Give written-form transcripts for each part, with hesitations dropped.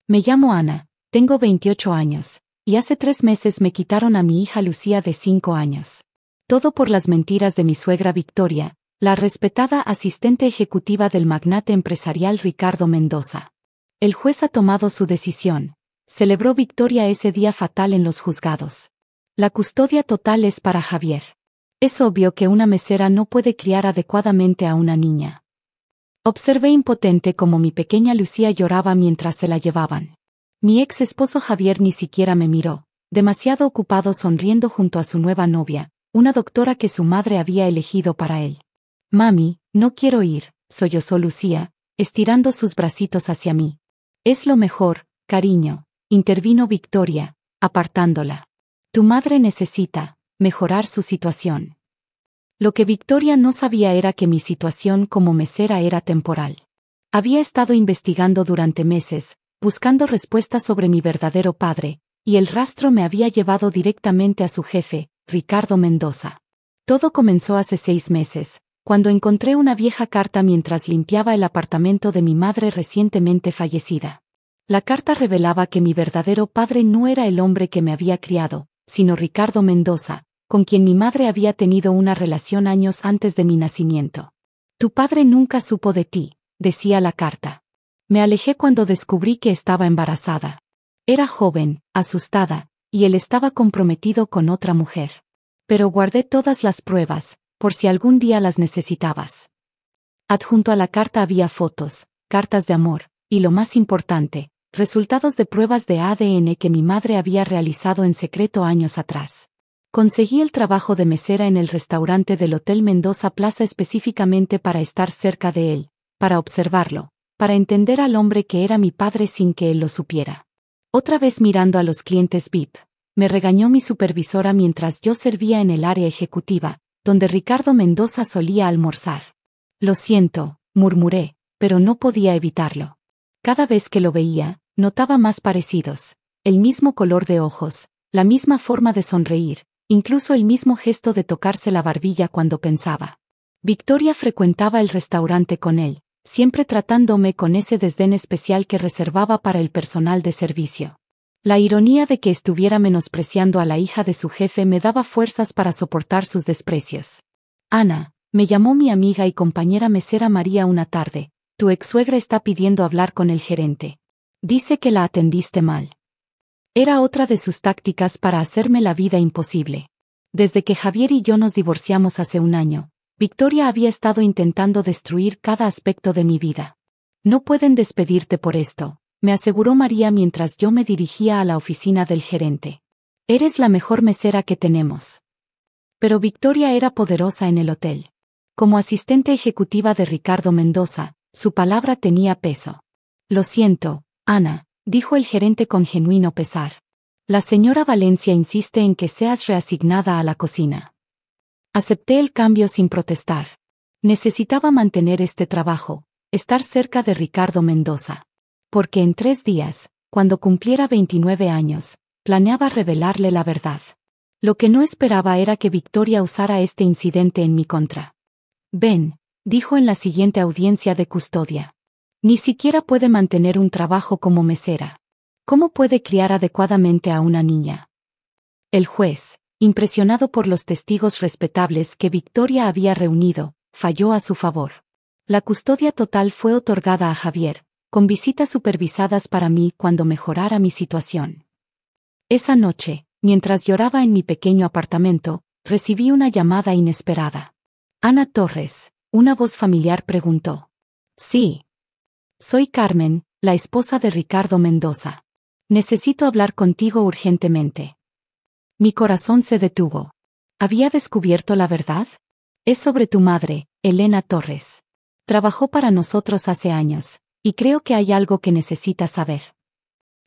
Me llamo Ana, tengo 28 años, y hace 3 meses me quitaron a mi hija Lucía de 5 años. Todo por las mentiras de mi suegra Victoria, la respetada asistente ejecutiva del magnate empresarial Ricardo Mendoza. El juez ha tomado su decisión. Celebró victoria ese día fatal en los juzgados. La custodia total es para Javier. Es obvio que una mesera no puede criar adecuadamente a una niña. Observé impotente cómo mi pequeña Lucía lloraba mientras se la llevaban. Mi ex esposo Javier ni siquiera me miró, demasiado ocupado sonriendo junto a su nueva novia, una doctora que su madre había elegido para él. Mami, no quiero ir, sollozó Lucía, estirando sus bracitos hacia mí. Es lo mejor, cariño, intervino Victoria, apartándola. Tu madre necesita mejorar su situación. Lo que Victoria no sabía era que mi situación como mesera era temporal. Había estado investigando durante meses, buscando respuestas sobre mi verdadero padre, y el rastro me había llevado directamente a su jefe, Ricardo Mendoza. Todo comenzó hace 6 meses, cuando encontré una vieja carta mientras limpiaba el apartamento de mi madre recientemente fallecida. La carta revelaba que mi verdadero padre no era el hombre que me había criado, sino Ricardo Mendoza, con quien mi madre había tenido una relación años antes de mi nacimiento. Tu padre nunca supo de ti, decía la carta. Me alejé cuando descubrí que estaba embarazada. Era joven, asustada, y él estaba comprometido con otra mujer. Pero guardé todas las pruebas, por si algún día las necesitabas. Adjunto a la carta había fotos, cartas de amor, y lo más importante, resultados de pruebas de ADN que mi madre había realizado en secreto años atrás. Conseguí el trabajo de mesera en el restaurante del Hotel Mendoza Plaza específicamente para estar cerca de él, para observarlo, para entender al hombre que era mi padre sin que él lo supiera. Otra vez mirando a los clientes VIP, me regañó mi supervisora mientras yo servía en el área ejecutiva, donde Ricardo Mendoza solía almorzar. Lo siento, murmuré, pero no podía evitarlo. Cada vez que lo veía, notaba más parecidos, el mismo color de ojos, la misma forma de sonreír, incluso el mismo gesto de tocarse la barbilla cuando pensaba. Victoria frecuentaba el restaurante con él, siempre tratándome con ese desdén especial que reservaba para el personal de servicio. La ironía de que estuviera menospreciando a la hija de su jefe me daba fuerzas para soportar sus desprecios. Ana, me llamó mi amiga y compañera mesera María una tarde, tu ex-suegra está pidiendo hablar con el gerente. Dice que la atendiste mal. Era otra de sus tácticas para hacerme la vida imposible. Desde que Javier y yo nos divorciamos hace un año, Victoria había estado intentando destruir cada aspecto de mi vida. No pueden despedirte por esto, me aseguró María mientras yo me dirigía a la oficina del gerente. Eres la mejor mesera que tenemos. Pero Victoria era poderosa en el hotel. Como asistente ejecutiva de Ricardo Mendoza, su palabra tenía peso. Lo siento, Ana, dijo el gerente con genuino pesar. La señora Valencia insiste en que seas reasignada a la cocina. Acepté el cambio sin protestar. Necesitaba mantener este trabajo, estar cerca de Ricardo Mendoza. Porque en 3 días, cuando cumpliera 29 años, planeaba revelarle la verdad. Lo que no esperaba era que Victoria usara este incidente en mi contra. Ben, dijo en la siguiente audiencia de custodia. Ni siquiera puede mantener un trabajo como mesera. ¿Cómo puede criar adecuadamente a una niña? El juez, impresionado por los testigos respetables que Victoria había reunido, falló a su favor. La custodia total fue otorgada a Javier, con visitas supervisadas para mí cuando mejorara mi situación. Esa noche, mientras lloraba en mi pequeño apartamento, recibí una llamada inesperada. Ana Torres, una voz familiar preguntó. Sí. Soy Carmen, la esposa de Ricardo Mendoza. Necesito hablar contigo urgentemente. Mi corazón se detuvo. ¿Había descubierto la verdad? Es sobre tu madre, Elena Torres. Trabajó para nosotros hace años, y creo que hay algo que necesitas saber.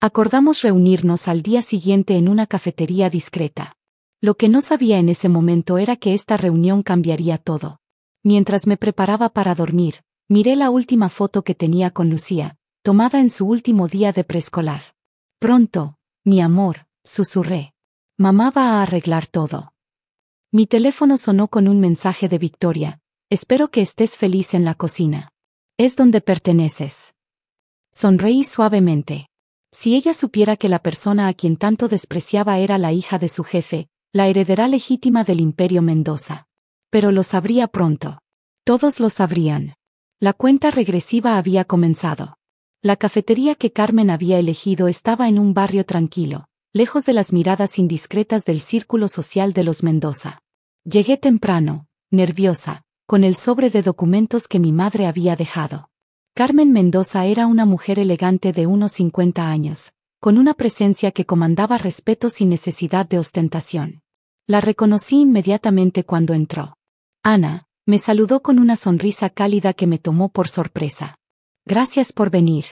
Acordamos reunirnos al día siguiente en una cafetería discreta. Lo que no sabía en ese momento era que esta reunión cambiaría todo. Mientras me preparaba para dormir, miré la última foto que tenía con Lucía, tomada en su último día de preescolar. Pronto, mi amor, susurré. Mamá va a arreglar todo. Mi teléfono sonó con un mensaje de Victoria. Espero que estés feliz en la cocina. Es donde perteneces. Sonreí suavemente. Si ella supiera que la persona a quien tanto despreciaba era la hija de su jefe, la heredera legítima del Imperio Mendoza. Pero lo sabría pronto. Todos lo sabrían. La cuenta regresiva había comenzado. La cafetería que Carmen había elegido estaba en un barrio tranquilo, lejos de las miradas indiscretas del círculo social de los Mendoza. Llegué temprano, nerviosa, con el sobre de documentos que mi madre había dejado. Carmen Mendoza era una mujer elegante de unos 50 años, con una presencia que comandaba respeto sin necesidad de ostentación. La reconocí inmediatamente cuando entró. Ana, me saludó con una sonrisa cálida que me tomó por sorpresa. Gracias por venir.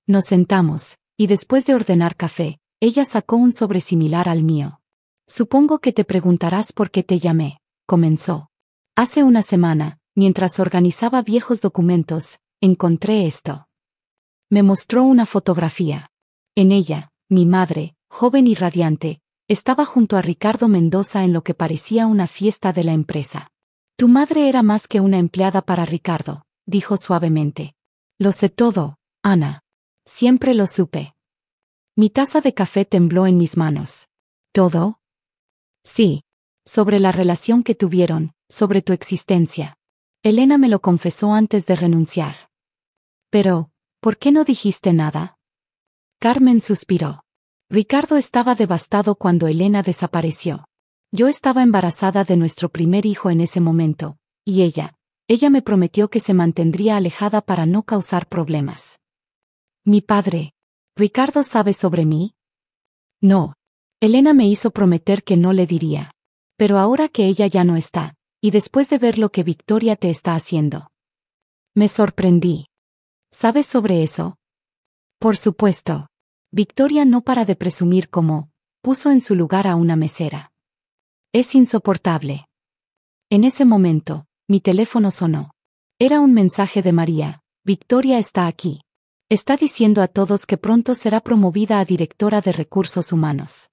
Nos sentamos, y después de ordenar café, ella sacó un sobre similar al mío. Supongo que te preguntarás por qué te llamé, comenzó. Hace una semana, mientras organizaba viejos documentos, encontré esto. Me mostró una fotografía. En ella, mi madre, joven y radiante, estaba junto a Ricardo Mendoza en lo que parecía una fiesta de la empresa. Tu madre era más que una empleada para Ricardo, dijo suavemente. Lo sé todo, Ana. Siempre lo supe. Mi taza de café tembló en mis manos. ¿Todo? Sí. Sobre la relación que tuvieron, sobre tu existencia. Elena me lo confesó antes de renunciar. Pero, ¿por qué no dijiste nada? Carmen suspiró. Ricardo estaba devastado cuando Elena desapareció. Yo estaba embarazada de nuestro primer hijo en ese momento, y ella me prometió que se mantendría alejada para no causar problemas. Mi padre. ¿Ricardo sabe sobre mí? No. Elena me hizo prometer que no le diría. Pero ahora que ella ya no está, y después de ver lo que Victoria te está haciendo. Me sorprendí. ¿Sabes sobre eso? Por supuesto. Victoria no para de presumir cómo puso en su lugar a una mesera. Es insoportable. En ese momento, mi teléfono sonó. Era un mensaje de María. Victoria está aquí. Está diciendo a todos que pronto será promovida a directora de recursos humanos.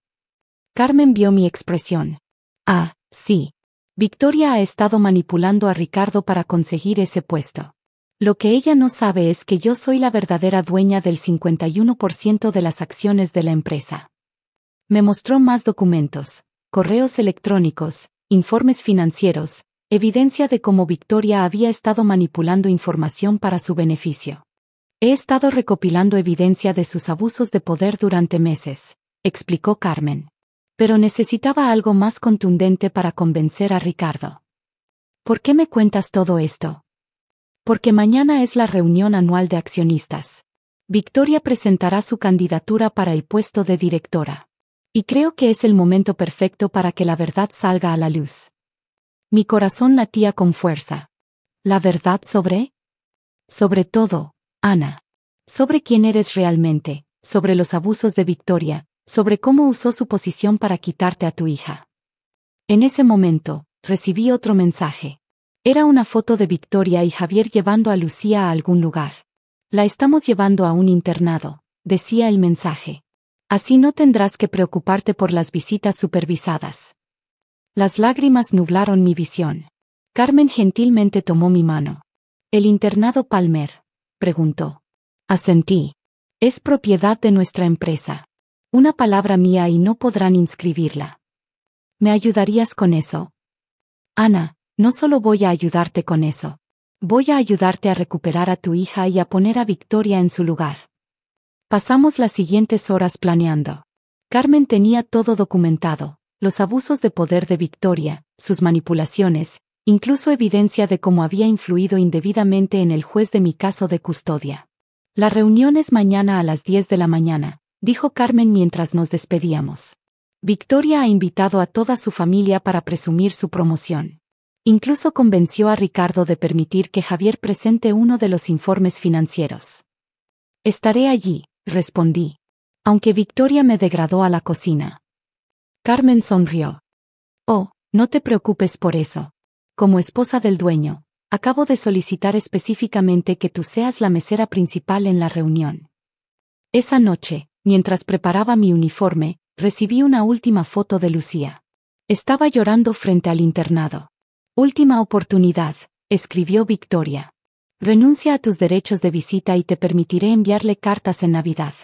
Carmen vio mi expresión. Ah, sí. Victoria ha estado manipulando a Ricardo para conseguir ese puesto. Lo que ella no sabe es que yo soy la verdadera dueña del 51% de las acciones de la empresa. Me mostró más documentos, correos electrónicos, informes financieros, evidencia de cómo Victoria había estado manipulando información para su beneficio. He estado recopilando evidencia de sus abusos de poder durante meses, explicó Carmen. Pero necesitaba algo más contundente para convencer a Ricardo. ¿Por qué me cuentas todo esto? Porque mañana es la reunión anual de accionistas. Victoria presentará su candidatura para el puesto de directora. Y creo que es el momento perfecto para que la verdad salga a la luz. Mi corazón latía con fuerza. ¿La verdad sobre? Sobre todo, Ana. Sobre quién eres realmente, sobre los abusos de Victoria, sobre cómo usó su posición para quitarte a tu hija. En ese momento, recibí otro mensaje. Era una foto de Victoria y Javier llevando a Lucía a algún lugar. La estamos llevando a un internado, decía el mensaje. Así no tendrás que preocuparte por las visitas supervisadas. Las lágrimas nublaron mi visión. Carmen gentilmente tomó mi mano. ¿El internado Palmer?, preguntó. Asentí. Es propiedad de nuestra empresa. Una palabra mía y no podrán inscribirla. ¿Me ayudarías con eso? Ana, no solo voy a ayudarte con eso. Voy a ayudarte a recuperar a tu hija y a poner a Victoria en su lugar. Pasamos las siguientes horas planeando. Carmen tenía todo documentado, los abusos de poder de Victoria, sus manipulaciones, incluso evidencia de cómo había influido indebidamente en el juez de mi caso de custodia. La reunión es mañana a las 10 de la mañana, dijo Carmen mientras nos despedíamos. Victoria ha invitado a toda su familia para presumir su promoción. Incluso convenció a Ricardo de permitir que Javier presente uno de los informes financieros. Estaré allí, respondí. Aunque Victoria me degradó a la cocina. Carmen sonrió. Oh, no te preocupes por eso. Como esposa del dueño, acabo de solicitar específicamente que tú seas la mesera principal en la reunión. Esa noche, mientras preparaba mi uniforme, recibí una última foto de Lucía. Estaba llorando frente al internado. Última oportunidad, escribió Victoria. Renuncia a tus derechos de visita y te permitiré enviarle cartas en Navidad.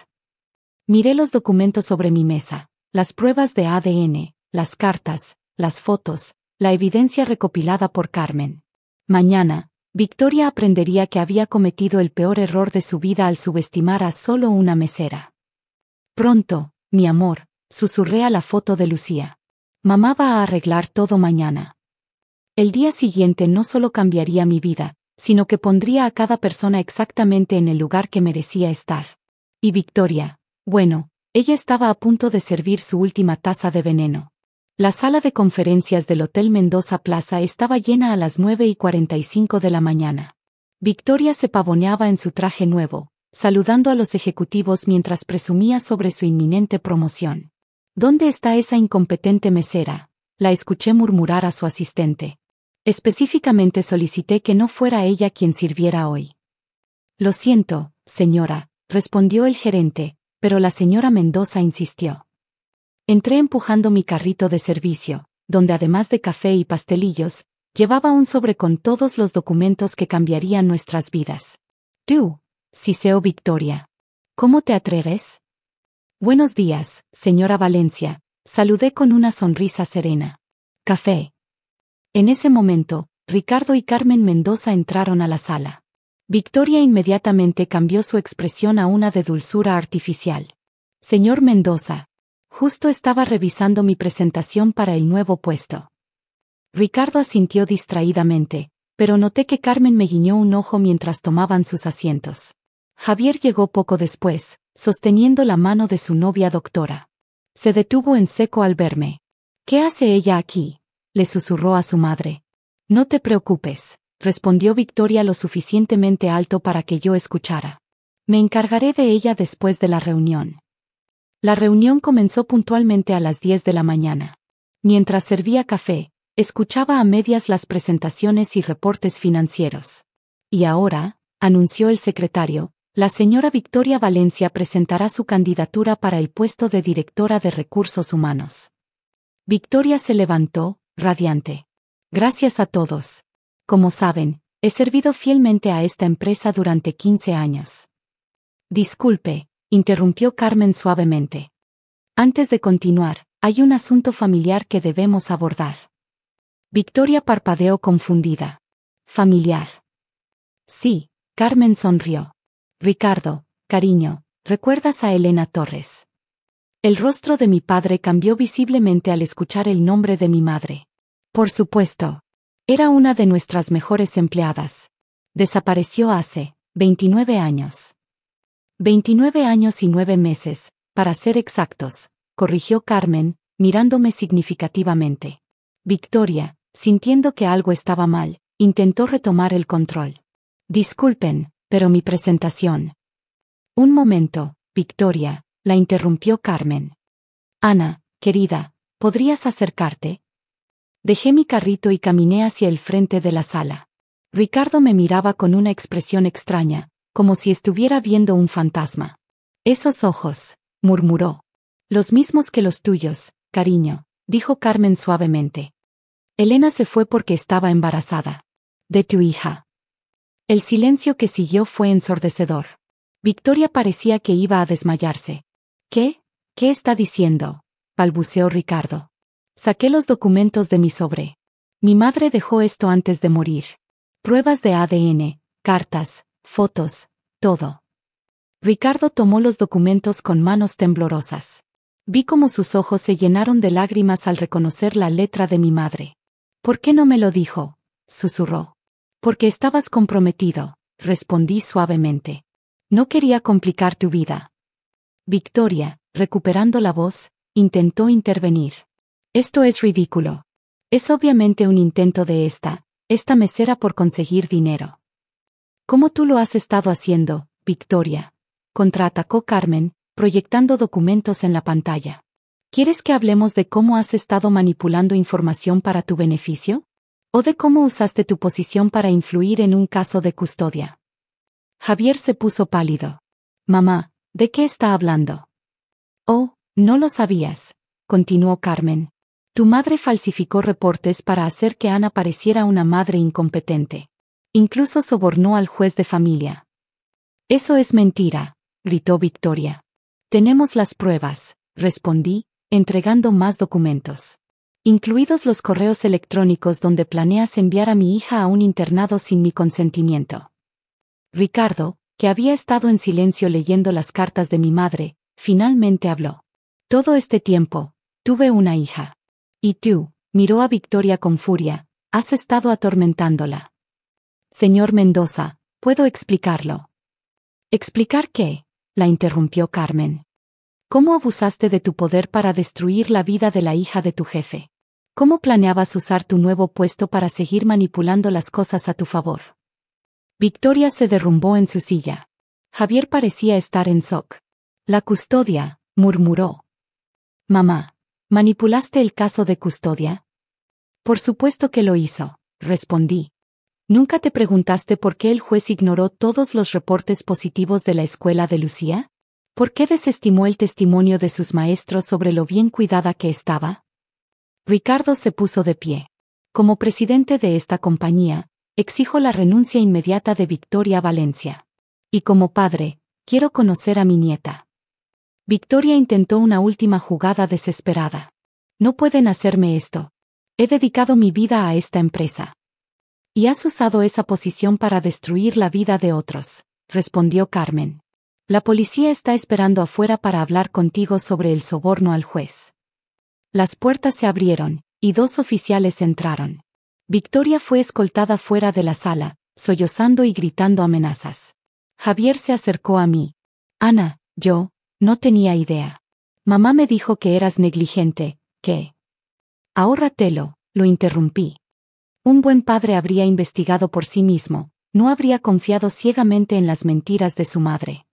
Miré los documentos sobre mi mesa, las pruebas de ADN, las cartas, las fotos, la evidencia recopilada por Carmen. Mañana, Victoria aprendería que había cometido el peor error de su vida al subestimar a solo una mesera. Pronto, mi amor, susurré a la foto de Lucía. Mamá va a arreglar todo mañana. El día siguiente no solo cambiaría mi vida, sino que pondría a cada persona exactamente en el lugar que merecía estar. Y Victoria, bueno, ella estaba a punto de servir su última taza de veneno. La sala de conferencias del Hotel Mendoza Plaza estaba llena a las 9:45 de la mañana. Victoria se pavoneaba en su traje nuevo, saludando a los ejecutivos mientras presumía sobre su inminente promoción. ¿Dónde está esa incompetente mesera?, la escuché murmurar a su asistente. Específicamente solicité que no fuera ella quien sirviera hoy. Lo siento, señora, respondió el gerente, pero la señora Mendoza insistió. Entré empujando mi carrito de servicio, donde además de café y pastelillos, llevaba un sobre con todos los documentos que cambiarían nuestras vidas. Tú, siseó Victoria. ¿Cómo te atreves? Buenos días, señora Valencia, saludé con una sonrisa serena. Café. En ese momento, Ricardo y Carmen Mendoza entraron a la sala. Victoria inmediatamente cambió su expresión a una de dulzura artificial. Señor Mendoza. Justo estaba revisando mi presentación para el nuevo puesto. Ricardo asintió distraídamente, pero noté que Carmen me guiñó un ojo mientras tomaban sus asientos. Javier llegó poco después, sosteniendo la mano de su novia doctora. Se detuvo en seco al verme. ¿Qué hace ella aquí?, le susurró a su madre. No te preocupes, respondió Victoria lo suficientemente alto para que yo escuchara. Me encargaré de ella después de la reunión. La reunión comenzó puntualmente a las 10 de la mañana. Mientras servía café, escuchaba a medias las presentaciones y reportes financieros. Y ahora, anunció el secretario, la señora Victoria Valencia presentará su candidatura para el puesto de directora de Recursos Humanos. Victoria se levantó, radiante. Gracias a todos. Como saben, he servido fielmente a esta empresa durante 15 años. Disculpe, interrumpió Carmen suavemente. Antes de continuar, hay un asunto familiar que debemos abordar. Victoria parpadeó confundida. ¿Familiar? Sí, Carmen sonrió. Ricardo, cariño, ¿recuerdas a Elena Torres? El rostro de mi padre cambió visiblemente al escuchar el nombre de mi madre. Por supuesto. Era una de nuestras mejores empleadas. Desapareció hace 29 años. 29 años y 9 meses, para ser exactos, corrigió Carmen, mirándome significativamente. Victoria, sintiendo que algo estaba mal, intentó retomar el control. Disculpen, pero mi presentación. Un momento, Victoria, la interrumpió Carmen. Ana, querida, ¿podrías acercarte? Dejé mi carrito y caminé hacia el frente de la sala. Ricardo me miraba con una expresión extraña, como si estuviera viendo un fantasma. Esos ojos, murmuró. Los mismos que los tuyos, cariño, dijo Carmen suavemente. Elena se fue porque estaba embarazada. De tu hija. El silencio que siguió fue ensordecedor. Victoria parecía que iba a desmayarse. ¿Qué? ¿Qué está diciendo?, balbuceó Ricardo. Saqué los documentos de mi sobre. Mi madre dejó esto antes de morir. Pruebas de ADN, cartas, fotos, todo. Ricardo tomó los documentos con manos temblorosas. Vi cómo sus ojos se llenaron de lágrimas al reconocer la letra de mi madre. ¿Por qué no me lo dijo?, susurró. Porque estabas comprometido, respondí suavemente. No quería complicar tu vida. Victoria, recuperando la voz, intentó intervenir. Esto es ridículo. Es obviamente un intento de esta mesera por conseguir dinero. ¿Cómo tú lo has estado haciendo, Victoria?, contraatacó Carmen, proyectando documentos en la pantalla. ¿Quieres que hablemos de cómo has estado manipulando información para tu beneficio? ¿O de cómo usaste tu posición para influir en un caso de custodia? Javier se puso pálido. Mamá, ¿de qué está hablando? Oh, no lo sabías, continuó Carmen. Tu madre falsificó reportes para hacer que Ana pareciera una madre incompetente. Incluso sobornó al juez de familia. Eso es mentira, gritó Victoria. Tenemos las pruebas, respondí, entregando más documentos. Incluidos los correos electrónicos donde planeas enviar a mi hija a un internado sin mi consentimiento. Ricardo, que había estado en silencio leyendo las cartas de mi madre, finalmente habló. Todo este tiempo, tuve una hija. Y tú, miró a Victoria con furia, has estado atormentándola. Señor Mendoza, ¿puedo explicarlo? ¿Explicar qué? La interrumpió Carmen. ¿Cómo abusaste de tu poder para destruir la vida de la hija de tu jefe? ¿Cómo planeabas usar tu nuevo puesto para seguir manipulando las cosas a tu favor? Victoria se derrumbó en su silla. Javier parecía estar en shock. La custodia, murmuró. Mamá, ¿manipulaste el caso de custodia? Por supuesto que lo hizo, respondí. ¿Nunca te preguntaste por qué el juez ignoró todos los reportes positivos de la escuela de Lucía? ¿Por qué desestimó el testimonio de sus maestros sobre lo bien cuidada que estaba? Ricardo se puso de pie. Como presidente de esta compañía, exijo la renuncia inmediata de Victoria Valencia. Y como padre, quiero conocer a mi nieta. Victoria intentó una última jugada desesperada. No pueden hacerme esto. He dedicado mi vida a esta empresa. Y has usado esa posición para destruir la vida de otros, respondió Carmen. La policía está esperando afuera para hablar contigo sobre el soborno al juez. Las puertas se abrieron, y 2 oficiales entraron. Victoria fue escoltada fuera de la sala, sollozando y gritando amenazas. Javier se acercó a mí. Ana, yo, no tenía idea. Mamá me dijo que eras negligente, que... Ahórratelo, lo interrumpí. Un buen padre habría investigado por sí mismo, no habría confiado ciegamente en las mentiras de su madre.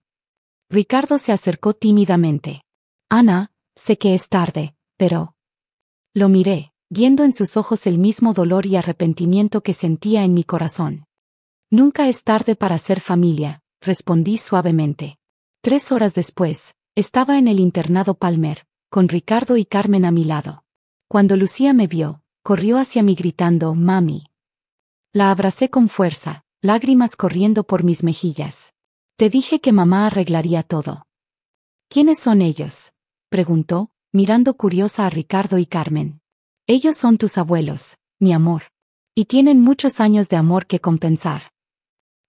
Ricardo se acercó tímidamente. Ana, sé que es tarde, pero... Lo miré, viendo en sus ojos el mismo dolor y arrepentimiento que sentía en mi corazón. Nunca es tarde para ser familia, respondí suavemente. 3 horas después, estaba en el internado Palmer, con Ricardo y Carmen a mi lado. Cuando Lucía me vio, corrió hacia mí gritando, «Mami». La abracé con fuerza, lágrimas corriendo por mis mejillas. Te dije que mamá arreglaría todo. ¿Quiénes son ellos?, preguntó, mirando curiosa a Ricardo y Carmen. Ellos son tus abuelos, mi amor. Y tienen muchos años de amor que compensar.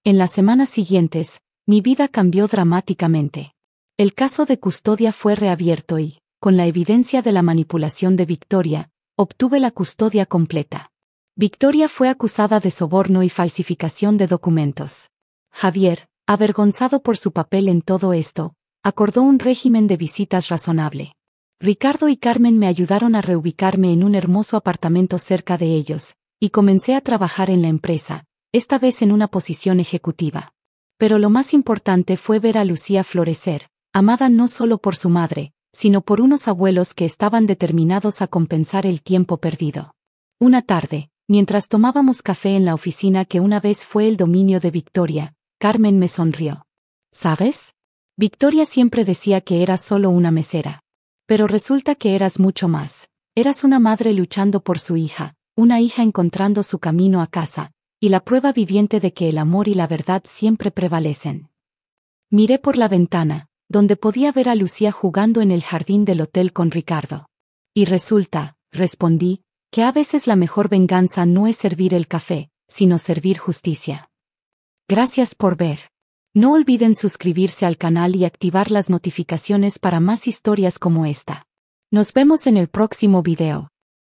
En las semanas siguientes, mi vida cambió dramáticamente. El caso de custodia fue reabierto y, con la evidencia de la manipulación de Victoria, obtuve la custodia completa. Victoria fue acusada de soborno y falsificación de documentos. Javier, avergonzado por su papel en todo esto, acordó un régimen de visitas razonable. Ricardo y Carmen me ayudaron a reubicarme en un hermoso apartamento cerca de ellos, y comencé a trabajar en la empresa, esta vez en una posición ejecutiva. Pero lo más importante fue ver a Lucía florecer, amada no solo por su madre, sino por unos abuelos que estaban determinados a compensar el tiempo perdido. Una tarde, mientras tomábamos café en la oficina que una vez fue el dominio de Victoria, Carmen me sonrió. ¿Sabes? Victoria siempre decía que eras solo una mesera. Pero resulta que eras mucho más. Eras una madre luchando por su hija, una hija encontrando su camino a casa, y la prueba viviente de que el amor y la verdad siempre prevalecen. Miré por la ventana, donde podía ver a Lucía jugando en el jardín del hotel con Ricardo. Y resulta, respondí, que a veces la mejor venganza no es servir el café, sino servir justicia. Gracias por ver. No olviden suscribirse al canal y activar las notificaciones para más historias como esta. Nos vemos en el próximo video.